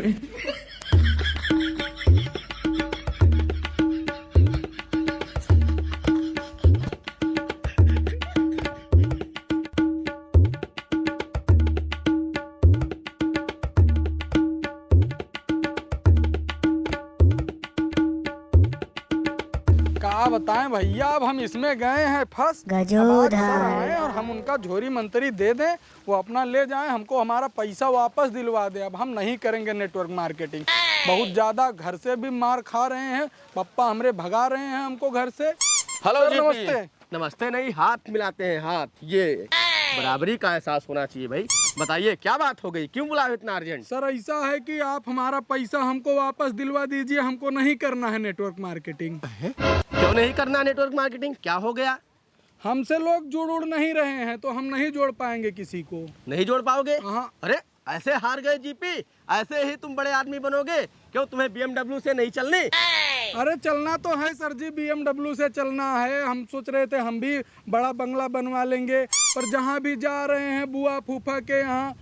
क्या बताएं भैया, अब हम इसमें गए हैं फंस। आए और हम उनका झोरी मंतरी दे दें, वो अपना ले जाएं, हमको हमारा पैसा वापस दिलवा दे। अब हम नहीं करेंगे नेटवर्क मार्केटिंग, बहुत ज़्यादा घर से भी मार खा रहे हैं, पापा हमरे भगा रहे हैं हमको घर से। हेलो जी, नमस्ते। नमस्ते नहीं, हाथ मिलाते हैं हाथ, ये बराबरी का एहसास होना चाहिए भाई। बताइए क्या बात हो गई, क्यों बुलाए इतना अर्जेंट? सर ऐसा है कि आप हमारा पैसा हमको वापस दिलवा दीजिए, हमको नहीं करना है नेटवर्क मार्केटिंग। क्यों नहीं करना नेटवर्क मार्केटिंग, क्या हो गया? हमसे लोग जुड़ नहीं रहे हैं तो हम नहीं जोड़ पाएंगे किसी को। नहीं जोड़ पाओगे? हाँ। अरे ऐसे हार गए जीपी, ऐसे ही तुम बड़े आदमी बनोगे? क्यों तुम्हें BMW से नहीं चलनी? अरे चलना तो है सर जी, BMW से चलना है। हम सोच रहे थे हम भी बड़ा बंगला बनवा लेंगे, पर जहाँ भी जा रहे हैं बुआ फूफा के यहाँ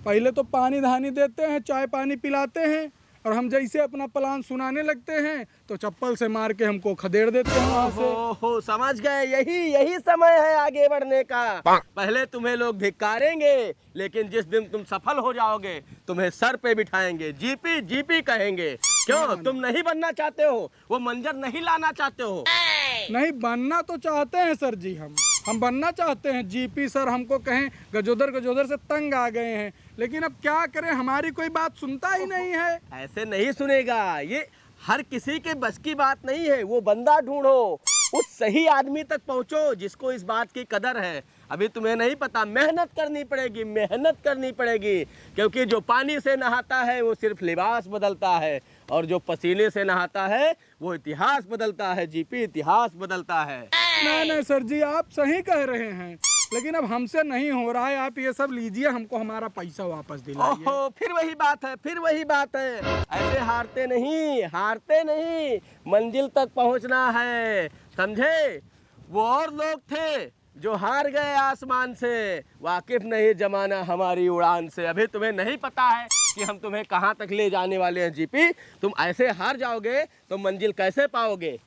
पहले तो पानी धानी देते हैं, चाय पानी पिलाते हैं, और हम जैसे अपना प्लान सुनाने लगते हैं तो चप्पल से मार के हमको खदेड़ देते हैं वहाँ से। हो समझ गए, यही समय है आगे बढ़ने का। पहले तुम्हें लोग धिक्कारेंगे, लेकिन जिस दिन तुम सफल हो जाओगे तुम्हें सर पे बिठाएंगे, जीपी जीपी कहेंगे। क्यों तुम नहीं बनना चाहते हो, वो मंजर नहीं लाना चाहते हो? नहीं बनना तो चाहते हैं सर जी, हम बनना चाहते हैं जीपी। सर हमको कहें गजोदर से तंग आ गए हैं, लेकिन अब क्या करें, हमारी कोई बात सुनता ही नहीं है। ऐसे नहीं सुनेगा, ये हर किसी के बस की बात नहीं है। वो बंदा ढूंढो, उस सही आदमी तक पहुंचो जिसको इस बात की कदर है। अभी तुम्हें नहीं पता, मेहनत करनी पड़ेगी, मेहनत करनी पड़ेगी, क्योंकि जो पानी से नहाता है वो सिर्फ लिबास बदलता है, और जो पसीने से नहाता है वो इतिहास बदलता है। जीपी, इतिहास बदलता है। नहीं सर जी, आप सही कह रहे हैं, लेकिन अब हमसे नहीं हो रहा है। आप ये सब लीजिए, हमको हमारा पैसा वापस दिलाइए। ओहो, फिर वही बात है, फिर वही बात है। ऐसे हारते नहीं, मंजिल तक पहुंचना है, समझे? वो और लोग थे जो हार गए आसमान से, वाकिफ नहीं जमाना हमारी उड़ान से। अभी तुम्हें नहीं पता है कि हम तुम्हें कहाँ तक ले जाने वाले हैं। जीपी, तुम ऐसे हार जाओगे तो मंजिल कैसे पाओगे?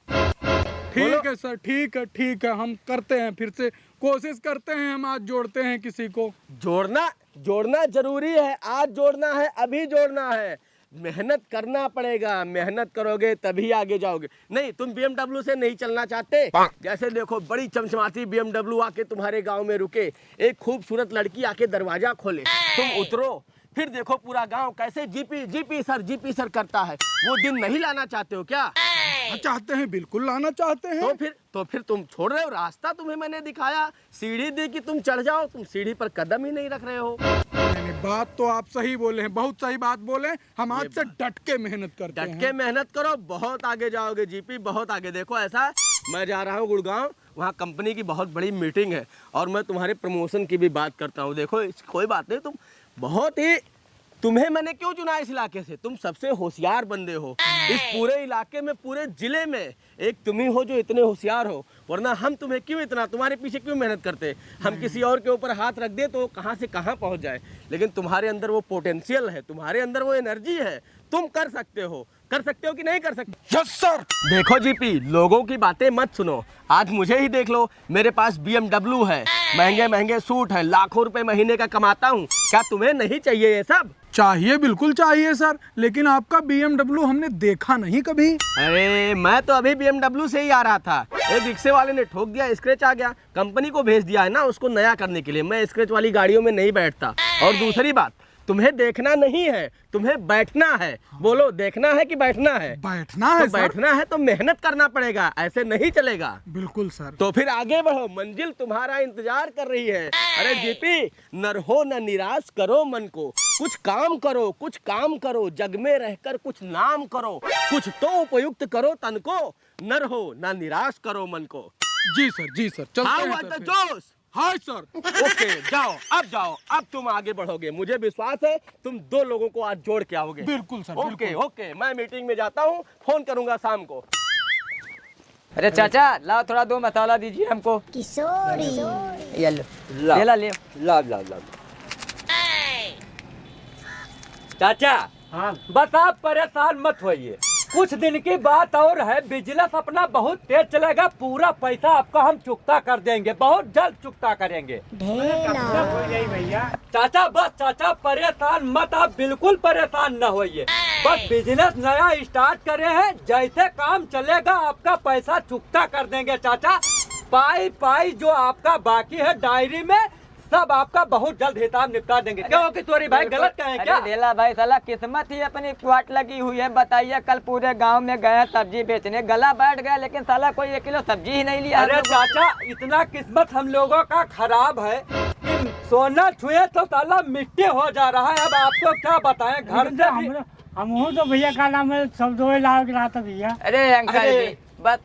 ठीक है सर, ठीक है, हम करते हैं, फिर से कोशिश करते हैं, हम आज जोड़ते हैं किसी को। जोड़ना जरूरी है, आज जोड़ना है, अभी जोड़ना है। मेहनत करना पड़ेगा, मेहनत करोगे तभी आगे जाओगे। नहीं, तुम BMW से नहीं चलना चाहते? जैसे देखो, बड़ी चमचमाती BMW आके तुम्हारे गांव में रुके, एक खूबसूरत लड़की आके दरवाजा खोले, तुम उतरो, फिर देखो पूरा गांव कैसे जीपी सर करता है। वो दिन नहीं लाना चाहते हो क्या? चाहते हैं, बिल्कुल लाना चाहते हैं। तो फिर तुम छोड़ रहे हो रास्ता? तुम्हें मैंने दिखाया, सीढ़ी दी कि तुम चढ़ जाओ, तुम सीढ़ी पर कदम ही नहीं रख रहे हो। नहीं, बात तो आप सही बोले हैं, बहुत सही बात बोले। हम आज से डट के मेहनत करते हैं। डट के मेहनत करो, बहुत आगे जाओगे जीपी, बहुत आगे। देखो ऐसा, मैं जा रहा हूँ गुड़गांव, वहाँ कंपनी की बहुत बड़ी मीटिंग है, और मैं तुम्हारे प्रमोशन की भी बात करता हूँ। देखो कोई बात नहीं, तुम बहुत ही, तुम्हें मैंने क्यों चुना इस इलाके से? तुम सबसे होशियार बंदे हो इस पूरे इलाके में, पूरे जिले में एक तुम ही हो जो इतने होशियार हो, वरना हम तुम्हें क्यों इतना, तुम्हारे पीछे क्यों मेहनत करते? हम किसी और के ऊपर हाथ रख दे तो कहाँ से कहाँ पहुँच जाए, लेकिन तुम्हारे अंदर वो पोटेंशियल है, तुम्हारे अंदर वो एनर्जी है, तुम कर सकते हो कि नहीं कर सकते? Yes sir. देखो जीपी, लोगों की बातें मत सुनो, आज मुझे ही देख लो, मेरे पास BMW है, महंगे सूट है, लाखों रुपए महीने का कमाता हूँ। क्या तुम्हें नहीं चाहिए ये सब? चाहिए, बिल्कुल चाहिए सर, लेकिन आपका BMW हमने देखा नहीं कभी। अरे मैं तो अभी BMW से ही आ रहा था, एक रिक्शे वाले ने ठोक दिया, स्क्रैच आ गया, कंपनी को भेज दिया है ना उसको नया करने के लिए। मैं स्क्रैच वाली गाड़ियों में नहीं बैठता। और दूसरी बात, तुम्हें देखना नहीं है, तुम्हें बैठना है। बोलो, देखना है कि बैठना है? बैठना है तो बैठना है तो मेहनत करना पड़ेगा, ऐसे नहीं चलेगा। बिल्कुल सर। तो फिर आगे बढ़ो, मंजिल तुम्हारा इंतजार कर रही है। अरे जीपी, न रहो न निराश करो मन को, कुछ काम करो, जग में रहकर कुछ नाम करो, कुछ तो उपयुक्त करो तन को, न रहो न निराश करो मन को। जी सर, चलते हैं सर। जोश। हाँ सर। ओके, जाओ, अब तुम आगे बढ़ोगे, मुझे विश्वास है तुम दो लोगों को आज जोड़ के आओगे। बिल्कुल सर। ओके, मैं मीटिंग में जाता हूँ, फोन करूंगा शाम को। अरे चाचा, लाओ थोड़ा 2 मसाला दीजिए हमको। किशोरी ये लो, ले ला। चाचा हाँ बस आप परेशान मत होइए, कुछ दिन की बात और है, बिजनेस अपना बहुत तेज चलेगा, पूरा पैसा आपका हम चुकता कर देंगे, बहुत जल्द चुकता करेंगे। चाचा बस चाचा परेशान मत, आप बिल्कुल परेशान न होइए, बस बिजनेस नया स्टार्ट करे हैं, जैसे काम चलेगा आपका पैसा चुकता कर देंगे चाचा। पाई पाई जो आपका बाकी है डायरी में सब आपका बहुत जल्द हिसाब निपटा देंगे। क्यों किशोरी भाई गलत कहें क्या? अरे ढेला भाई साला किस्मत ही अपनी क्वाट लगी हुई है। बताइए कल पूरे गांव में गए सब्जी बेचने, गला बैठ गया लेकिन साला कोई 1 किलो सब्जी ही नहीं लिया। अरे चाचा इतना किस्मत हम लोगों का खराब है कि सोना छुए तो साला मिट्टी हो जा रहा है। अब आपको क्या बताएं, घर से भी हम तो भैया का नाम है सब 2 लाख रहा था भैया। अरे अंकल जी बस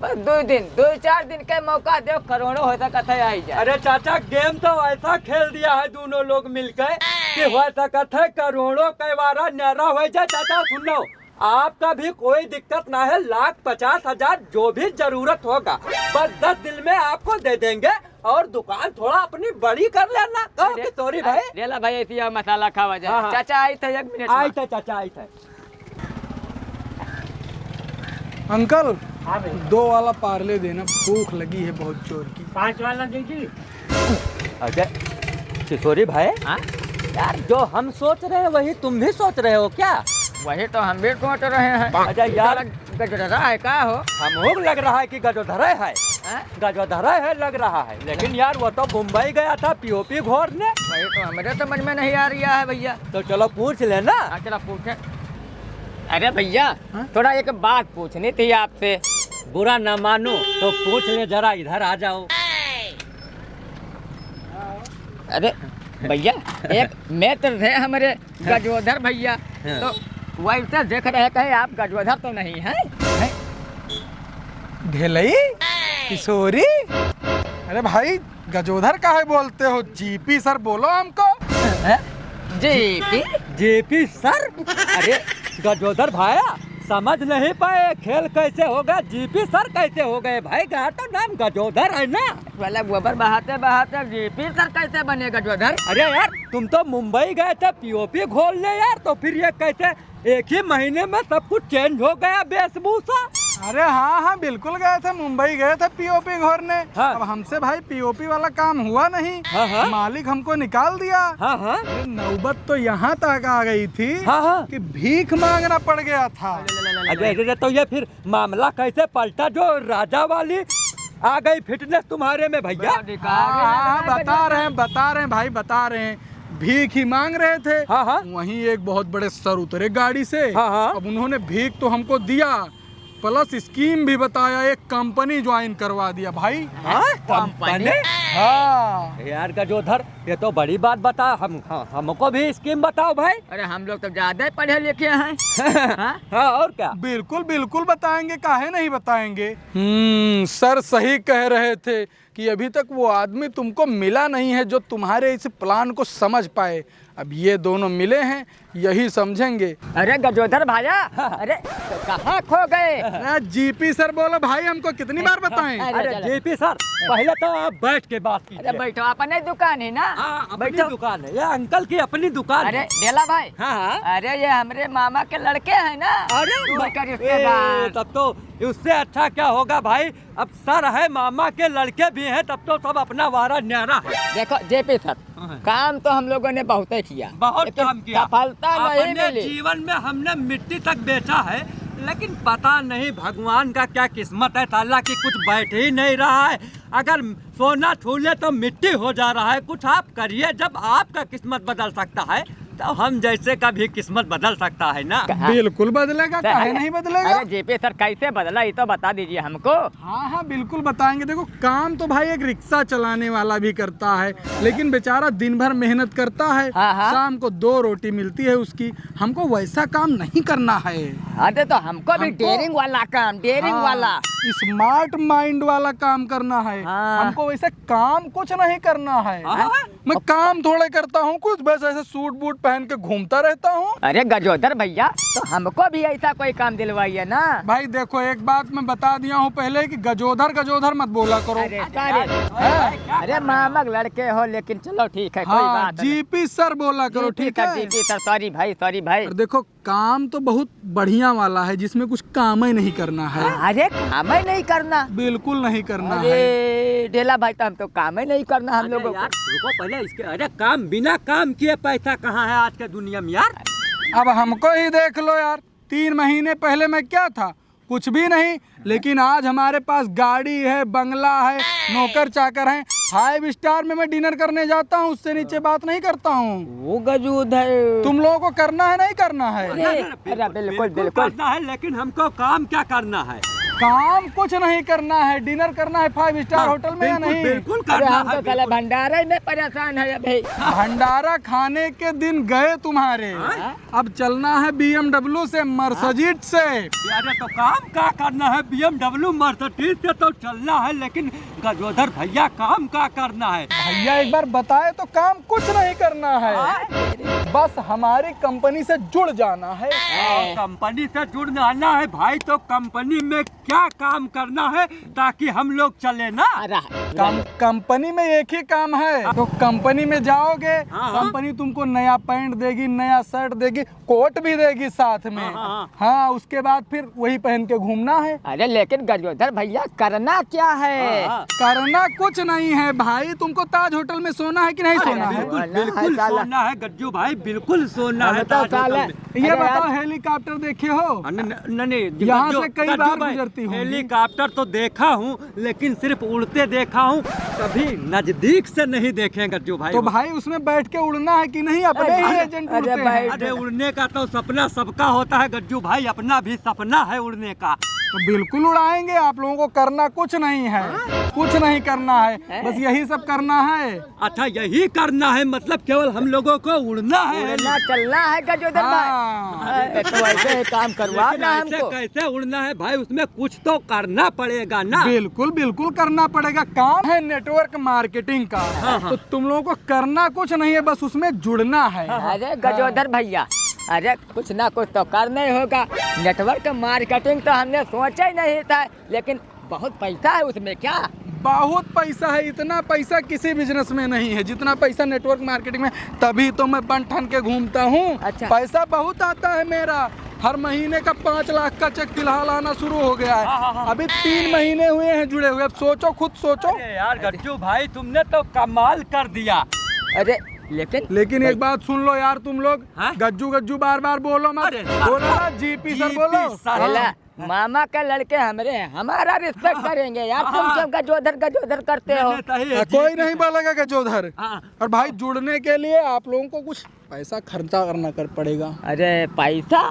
2-4 दिन का मौका दो, करोड़ों हो सकता है आई जाए। अरे चाचा गेम तो ऐसा खेल दिया है दोनों लोग मिलकर कि हो सकता है करोड़ों कई बार न्यारा हो जाए। चाचा सुनो, आपका भी कोई दिक्कत ना है, 1,50,000 जो भी जरूरत होगा बस 10 दिन में आपको दे देंगे और दुकान थोड़ा अपनी बड़ी कर लेना। किशोरी भाई ढेला भाई ऐसी मसाला खावा जाए। हाँ, हाँ। चाचा आई थे 1 मिनट आई थे चाचा आई थे। अंकल हाँ भाई 2 वाला पार्ले देना, भूख लगी है बहुत जोर की। 5 वाला दीजिए। अरे किशोरी भाई हाँ? यार जो हम सोच रहे हैं वही तुम भी सोच रहे हो क्या? वही तो हम भी सोच रहे हैं। अच्छा यार गजरा है का हो? हमको लग रहा है कि गजोधरा है, हाँ? गजोधरा है लग रहा है, लेकिन यार वो तो मुंबई गया था पीओपी घोरने। वही तो हमारे समझ में नहीं आ रहा है भैया। तो चलो पूछ लेना। हाँ चलो पूछे। अरे भैया हाँ? थोड़ा एक बात पूछनी थी आपसे। बुरा ना मानो तो पूछ ले, जरा इधर आ जाओ। अरे भैया एक मित्र थे हमारे गजोधर भैया, तो वैसे देख रहे कहीं आप गजोधर तो नहीं है? ढेलई किशोरी, अरे भाई गजोधर काहे बोलते हो? जीपी सर बोलो हमको। जी जेपी सर? अरे गजोधर भाया समझ नहीं पाए खेल कैसे होगा, जीपी सर कैसे हो गए भाई? का तो नाम गजोधर है ना। वाला गोबर बहाते बहाते जीपी सर कैसे बने गजोधर? अरे यार तुम तो मुंबई गए थे पीओपी घोलने यार, तो फिर ये कैसे 1 ही महीने में सब कुछ चेंज हो गया वेशभूषा? अरे हाँ बिल्कुल गए थे, मुंबई गए थे पीओपी घोरने। हाँ। अब हमसे भाई पीओपी वाला काम हुआ नहीं। हाँ। मालिक हमको निकाल दिया। हाँ अरे नौबत तो यहाँ तक आ गई थी हाँ। कि भीख मांगना पड़ गया था। अरे तो ये फिर मामला कैसे पलटा जो राजा वाली आ गई फिटनेस तुम्हारे में भैया? हाँ, बता रहे हैं भाई, बता रहे हैं। भीख ही मांग रहे थे। हाँ। वहीं एक बहुत बड़े सर उतरे गाड़ी से। हाँ। अब उन्होंने भीख तो हमको दिया, प्लस स्कीम भी बताया, एक कंपनी ज्वाइन करवा दिया भाई। हाँ कंपनी? हाँ यार गजोधर ये तो बड़ी बात बता, हमको भी स्कीम बताओ भाई। अरे हम लोग तो ज्यादा ही पढ़े लिखे हैं। हाँ? हाँ और क्या? बिल्कुल बताएंगे, काहे नहीं बताएंगे। सर सही कह रहे थे कि अभी तक वो आदमी तुमको मिला नहीं है जो तुम्हारे इस प्लान को समझ पाए। अब ये दोनों मिले हैं, यही समझेंगे। अरे गजोधर भाया, अरे कहाँ खो गए? अरे जीपी सर बोलो भाई, हमको कितनी बार बताएं। अरे जेपी सर पहले तो आप बैठ के बात अरे कीजिए। बैठो, अपने दुकान है ना। हाँ अपनी बैठो। दुकान है, ये अंकल की अपनी दुकान अरे है। ढेला भाई, हाँ। अरे ये हमारे मामा के लड़के हैं ना। दूर का रिश्तेदार। तब तो उससे अच्छा क्या होगा भाई, अब सर है मामा के लड़के भी हैं, तब तो सब अपना वारा न्यारा है। देखो जेपी सर, काम तो हम लोगों ने बहुत ही किया, बहुत लेकिन काम किया, सफलता नहीं अपने मिली। जीवन में हमने मिट्टी तक बेचा है, लेकिन पता नहीं भगवान का क्या किस्मत है साला कि कुछ बैठ ही नहीं रहा है। अगर सोना छू ले तो मिट्टी हो जा रहा है। कुछ आप करिए, जब आपका किस्मत बदल सकता है तो हम जैसे का भी किस्मत बदल सकता है ना। बिल्कुल बदलेगा, काहे नहीं बदलेगा। अरे जेपी सर कैसे बदला ये तो बता दीजिए हमको। हाँ बिल्कुल बताएंगे। देखो काम तो भाई एक रिक्शा चलाने वाला भी करता है, लेकिन बेचारा दिन भर मेहनत करता है। हाँ। शाम को 2 रोटी मिलती है उसकी। हमको वैसा काम नहीं करना है। अरे तो हमको भी डेयरिंग वाला काम, डेयरिंग हाँ, वाला, स्मार्ट माइंड वाला काम करना है। हाँ। हमको वैसे काम कुछ नहीं करना है। हाँ। मैं काम थोड़े करता हूँ कुछ, बस ऐसे सूट बूट पहन के घूमता रहता हूँ। अरे गजोधर भैया, तो हमको भी ऐसा कोई काम दिलवाइए ना। भाई देखो, एक बात मैं बता दिया हूँ पहले कि गजोधर गजोधर मत बोला करो। अरे मामक लड़के हो, लेकिन चलो ठीक है, कोई हाँ, बात नहीं। जीपी सर बोला करो, ठीक है। जीपी सर, सॉरी भाई, सॉरी भाई। और देखो, काम तो बहुत बढ़िया वाला है, जिसमें कुछ काम ही नहीं करना है। अरे काम ही नहीं करना? बिल्कुल नहीं करना है। अरे ढेला भाई, तो हम तो काम ही नहीं करना हम लोगों यार को। रुको पहले इसके, अरे काम बिना काम किए पैसा कहाँ है आज के दुनिया में यार। अब हमको ही देख लो यार, 3 महीने पहले मैं क्या था, कुछ भी नहीं, लेकिन आज हमारे पास गाड़ी है, बंगला है, नौकर चाकर हैं। 5 स्टार में मैं डिनर करने जाता हूँ, उससे नीचे बात नहीं करता हूँ। वो गजोधर, तुम लोगों को करना है नहीं करना है? अरे बिल्कुल बिल्कुल करना है, लेकिन हमको काम क्या करना है? काम कुछ नहीं करना है, डिनर करना है 5 स्टार होटल में या नहीं? बिल्कुल अरे करना हम है। तो साला भंडारे में परेशान है भाई। भंडारा खाने के दिन गए तुम्हारे, अब चलना है BMW से, मर्सिडीज से। अरे तो काम क्या करना है? BMW मर्सिडीज से तो चलना है, लेकिन गजोधर भैया काम क्या करना है? भैया एक बार बताए तो, काम कुछ नहीं करना है, बस हमारी कंपनी से जुड़ जाना है। कंपनी से जुड़ना आना है भाई, तो कंपनी में क्या काम करना है ताकि हम लोग चले ना? कंपनी में एक ही काम है, तो कंपनी में जाओगे, हाँ। कंपनी तुमको नया पैंट देगी, नया शर्ट देगी, कोट भी देगी साथ में। हाँ। हाँ, उसके बाद फिर वही पहन के घूमना है। अरे लेकिन गजोधर भैया, करना क्या है? करना कुछ नहीं है भाई, तुमको ताज होटल में सोना है कि नहीं सोना है? बिल्कुल सोना है बिल्कुल साला। सोना है गज्जू भाई, बिल्कुल सोना है। हम तो साला- ये अरे बताओ, यार, हेलीकॉप्टर देखे हो? नहीं, यहाँ गज्जू- से कई गज्जू बार भाई, गुजरती होंगी। हेलीकॉप्टर तो देखा हूँ, लेकिन सिर्फ उड़ते देखा हूँ, कभी नजदीक से नहीं देखे गज्जू भाई। तो भाई उसमें बैठ के उड़ना है कि नहीं? अपने ही एजेंट अरे उड़ते भाई, हैं। अरे उड़ने का तो सपना सबका होता है गज्जू भाई, अपना भी सपना है उड़ने का। तो बिल्कुल उड़ाएंगे, आप लोगों को करना कुछ नहीं है, कुछ नहीं करना है, बस यही सब करना है। अच्छा यही करना है, मतलब केवल हम लोगों को उड़ना है? उड़ना चलना है गजोधर भाई। हाँ। तो ऐसे ही काम करवा लेकिन ना ऐसे हमको। कैसे उड़ना है भाई? उसमें कुछ तो करना पड़ेगा ना। बिल्कुल बिल्कुल करना पड़ेगा, काम है नेटवर्क मार्केटिंग का। तो तुम लोगों को करना कुछ नहीं है, बस उसमें जुड़ना है। अरे गजोधर भैया, अरे कुछ ना कुछ तो करना ही होगा। नेटवर्क मार्केटिंग तो हमने सोचा ही नहीं था, लेकिन बहुत पैसा है उसमें। क्या बहुत पैसा है, इतना पैसा किसी बिजनेस में नहीं है जितना पैसा नेटवर्क मार्केटिंग में। तभी तो मैं बन ठन के घूमता हूँ। अच्छा। पैसा बहुत आता है मेरा, हर महीने का 5 लाख का चेक फिलहाल आना शुरू हो गया है। अभी 3 महीने हुए हैं जुड़े हुए, अब सोचो, खुद सोचो। अरे यार गज्जू भाई, तुमने तो कमाल कर दिया। अरे लेकिन एक बात सुन लो यार, तुम लोग हाँ? गज्जू गज्जू बार बार बोलो मत, अरे बोलो ना जीपी सर बोलो। सर। अला, मामा का लड़के हमारा रिस्पेक्ट करेंगे यार। तुम सब गजोधर गजोधर करते हो। कोई नहीं बोलेगा गजोधर। हाँ। और भाई जुड़ने के लिए आप लोगों को कुछ पैसा खर्चा करना कर पड़ेगा। अरे पैसा?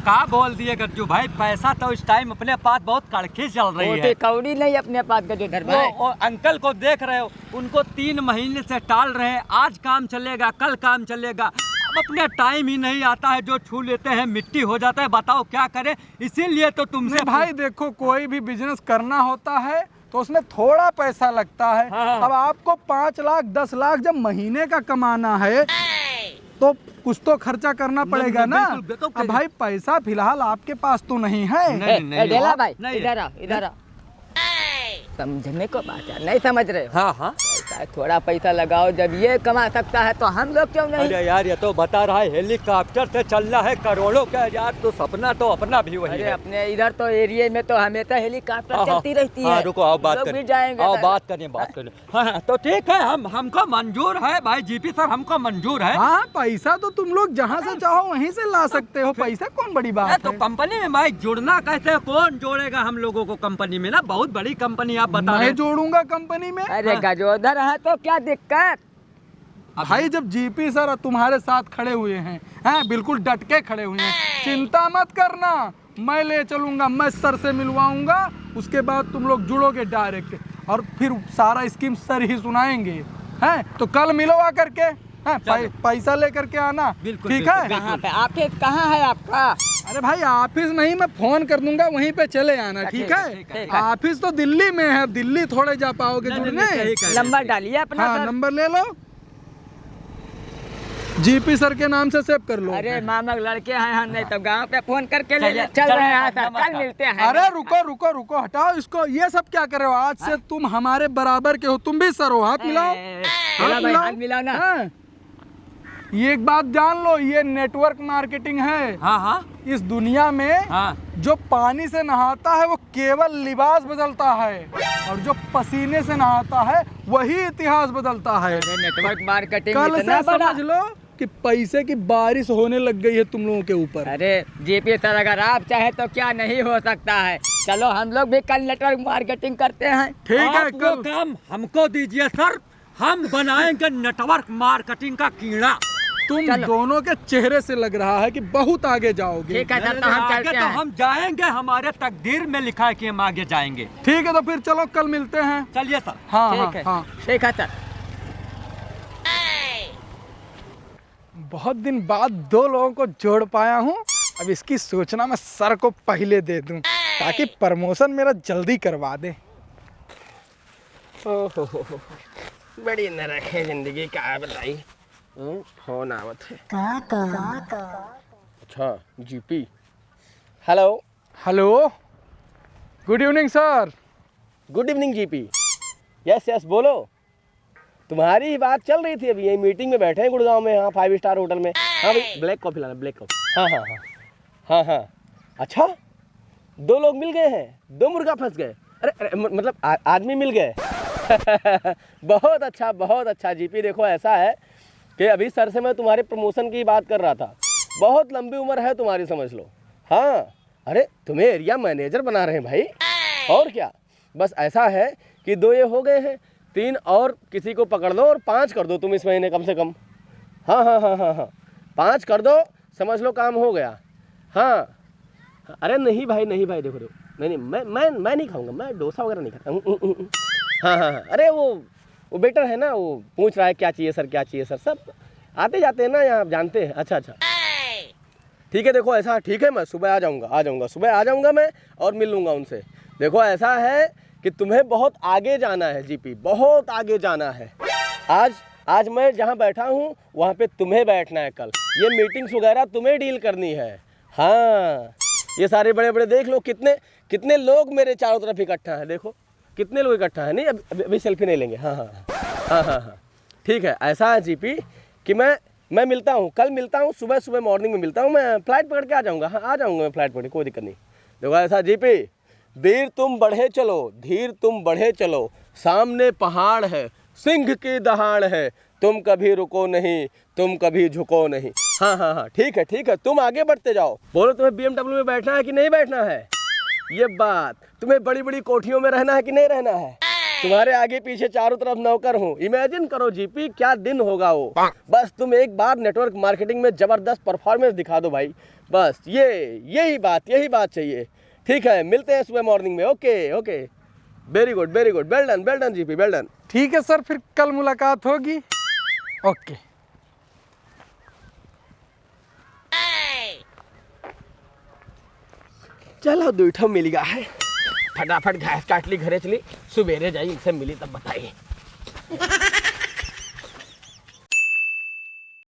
का बोल दिए गज्जू भाई, पैसा तो इस टाइम अपने पास बहुत कड़की चल रही है। कौड़ी नहीं अपने पास गजोधर भाई। वो अंकल को देख रहे हो, उनको 3 महीने से टाल रहे हैं, आज काम चलेगा, कल काम चलेगा। अब अपने टाइम ही नहीं आता है, जो छू लेते हैं मिट्टी हो जाता है। बताओ क्या करें? इसीलिए तो तुमसे नहीं भाई देखो, कोई भी बिजनेस करना होता है तो उसमें थोड़ा पैसा लगता है। हाँ। अब आपको 5 लाख 10 लाख जब महीने का कमाना है तो कुछ तो खर्चा करना पड़ेगा ना। बिल्कुल, तो अब भाई पैसा फिलहाल आपके पास तो नहीं है। नहीं, डेला भाई, नहीं। इधर आओ, इधर आओ। समझने को बात है, नहीं समझ रहे हो? हाँ हाँ। पैसा, थोड़ा पैसा लगाओ, जब ये कमा सकता है तो हम लोग क्यों नहीं? अरे यार, ये तो बता रहा है हेलीकॉप्टर से चलना है करोड़ों का यार, तो सपना तो अपना भी वही अरे है। अपने इधर तो एरिया में तो हमेशा हेलीकॉप्टर हाँ, चलती रहती है। हाँ, रुको आओ बात लोग भी करें, जाएंगे आओ तो- बात करें। हाँ, तो ठीक है, हमको मंजूर है भाई, जीपी सर हमको मंजूर है। हाँ, पैसा तो तुम लोग जहाँ से चाहो वहीं से ला सकते हो, पैसा कौन बड़ी बात तो है। कंपनी में भाई जुड़ना कैसे? कौन जोड़ेगा हम लोगों को कंपनी में? ना बहुत बड़ी कंपनी आप बता रहे मैं हैं। जोड़ूंगा कंपनी में। अरे गजोधर है तो क्या दिक्कत? भाई जब जीपी सर तुम्हारे साथ खड़े हुए हैं, बिल्कुल डट के खड़े हुए हैं, चिंता मत करना, मैं ले चलूंगा, मैं सर से मिलवाऊंगा, उसके बाद तुम लोग जुड़ोगे डायरेक्ट, और फिर सारा स्कीम सर ही सुनाएंगे। हैं तो कल मिलो आकर के, पैसा लेकर के आना। बिल्कुल, ठीक बिल्कुल, है। कहाँ पे ऑफिस कहाँ है आपका? अरे भाई ऑफिस नहीं, मैं फोन कर दूंगा, वहीं पे चले आना। ठीक ठीक है। है। ऑफिस तो दिल्ली में है, दिल्ली थोड़े जा पाओगे जुड़ने। नंबर डालिए अपना हाँ, सर। नंबर ले लो। जीपी सर के नाम से सेव कर लो। अरे मामा के लड़के हैं हम, नहीं तो गांव पे फोन करके चलिए, चल रहे हैं चलो, सर, कल मिलते हैं। अरे रुको रुको रुको, हटाओ इसको। ये सब क्या कर रहे हो? आज से तुम हमारे बराबर के हो, तुम भी सर हो। हाथ मिलाओ, मिला भाई, हाथ मिलाओ ना। हाँ। ये एक बात जान लो, ये नेटवर्क मार्केटिंग है। हाँ हाँ इस दुनिया में हाँ। जो पानी से नहाता है वो केवल लिबास बदलता है, और जो पसीने से नहाता है वही इतिहास बदलता है। अरे नेटवर्क मार्केटिंग कल इतना से बड़ा। समझ लो कि पैसे की बारिश होने लग गई है तुम लोगों के ऊपर। अरे जीपी सर, अगर आप चाहे तो क्या नहीं हो सकता है। चलो हम लोग भी कल नेटवर्क मार्केटिंग करते हैं। ठीक है, आप वो कल काम हमको दीजिए सर, हम बनाएंगे नेटवर्क मार्केटिंग का कीड़ा। तुम चलो। दोनों के चेहरे से लग रहा है कि बहुत आगे जाओगे। ठीक है सर, तो हम आगे चलते तो हैं। हम जाएंगे, हमारे तकदीर में लिखा है कि हम आगे जाएंगे। ठीक है, तो फिर चलो कल मिलते हैं। चलिए सर। हाँ ठीक हाँ है, हाँ। ठीक है सर। बहुत दिन बाद दो लोगों को जोड़ पाया हूँ। अब इसकी सूचना मैं सर को पहले दे दूं ताकि प्रमोशन मेरा जल्दी करवा दे। ओहो बड़ी नरक है जिंदगी, क्या बताई। फोन आवत है। अच्छा GP. Hello. Hello, good evening sir. Good evening GP. Yes yes बोलो। तुम्हारी ही बात चल रही थी, अभी यही मीटिंग में बैठे हैं गुड़गांव में, हाँ 5 स्टार होटल में। हाँ भाई, ब्लैक कॉफी लाना, ब्लैक कॉफी। हाँ हाँ हाँ हाँ हाँ। अच्छा, 2 लोग मिल गए हैं, 2 मुर्गा फंस गए। अरे मतलब आदमी मिल गए। बहुत अच्छा जीपी। देखो ऐसा है कि अभी सर से मैं तुम्हारे प्रमोशन की बात कर रहा था। बहुत लंबी उम्र है तुम्हारी, समझ लो। हाँ, अरे तुम्हें एरिया मैनेजर बना रहे हैं भाई। और क्या, बस ऐसा है कि 2 ये हो गए हैं, 3 और किसी को पकड़ लो और 5 कर दो तुम इस महीने कम से कम। हाँ हाँ हाँ हाँ हाँ, 5 कर दो, समझ लो काम हो गया। हाँ अरे नहीं भाई देखो नहीं मैं नहीं खाऊंगा, मैं डोसा वगैरह नहीं खाता। हाँ हाँ हाँ, अरे वो बेटर है ना, वो पूछ रहा है क्या चाहिए सर, क्या चाहिए सर। सब आते जाते हैं ना यहाँ, आप जानते हैं। अच्छा ठीक है, देखो ऐसा ठीक है, मैं सुबह आ जाऊँगा सुबह आ जाऊँगा मैं, और मिल लूँगा उनसे। देखो ऐसा है कि तुम्हें बहुत आगे जाना है जीपी, बहुत आगे जाना है। आज मैं जहाँ बैठा हूँ वहाँ पे तुम्हें बैठना है कल। ये मीटिंग्स वगैरह तुम्हें डील करनी है। हाँ, ये सारे बड़े देख लो कितने लोग मेरे चारों तरफ इकट्ठा हैं। देखो कितने लोग इकट्ठा हैं। नहीं अभी सेल्फी नहीं लेंगे। हाँ ठीक है। ऐसा है जीपी कि मैं मिलता हूँ, कल मिलता हूँ, सुबह मॉर्निंग में मिलता हूँ। मैं फ्लाइट पकड़ के आ जाऊँगा। हाँ आ जाऊँगा मैं फ्लाइट पकड़ के, कोई दिक्कत नहीं। देखो ऐसा जीपी, धीर तुम बढ़े चलो, सामने पहाड़ है, सिंह की दहाड़ है, तुम कभी रुको नहीं, तुम कभी झुको नहीं। हाँ ठीक है, तुम आगे बढ़ते जाओ। बोलो तुम्हें BMW में बैठना है कि नहीं बैठना है? ये बात, तुम्हें बड़ी कोठियों में रहना है कि नहीं रहना है? तुम्हारे आगे पीछे चारों तरफ नौकर हूँ। इमेजिन करो जीपी, क्या दिन होगा वो। बस तुम एक बार नेटवर्क मार्केटिंग में जबरदस्त परफॉर्मेंस दिखा दो भाई। बस यही बात चाहिए। ठीक है, मिलते हैं सुबह मॉर्निंग में। Okay, very good, well done GP, well done. ठीक है सर, फिर कल मुलाकात होगी। ओके। चलो दूठो मिल गया है, फटाफट घास काट ली, घरे चली, सुबेरे जाई इनसे मिली तब बताइए।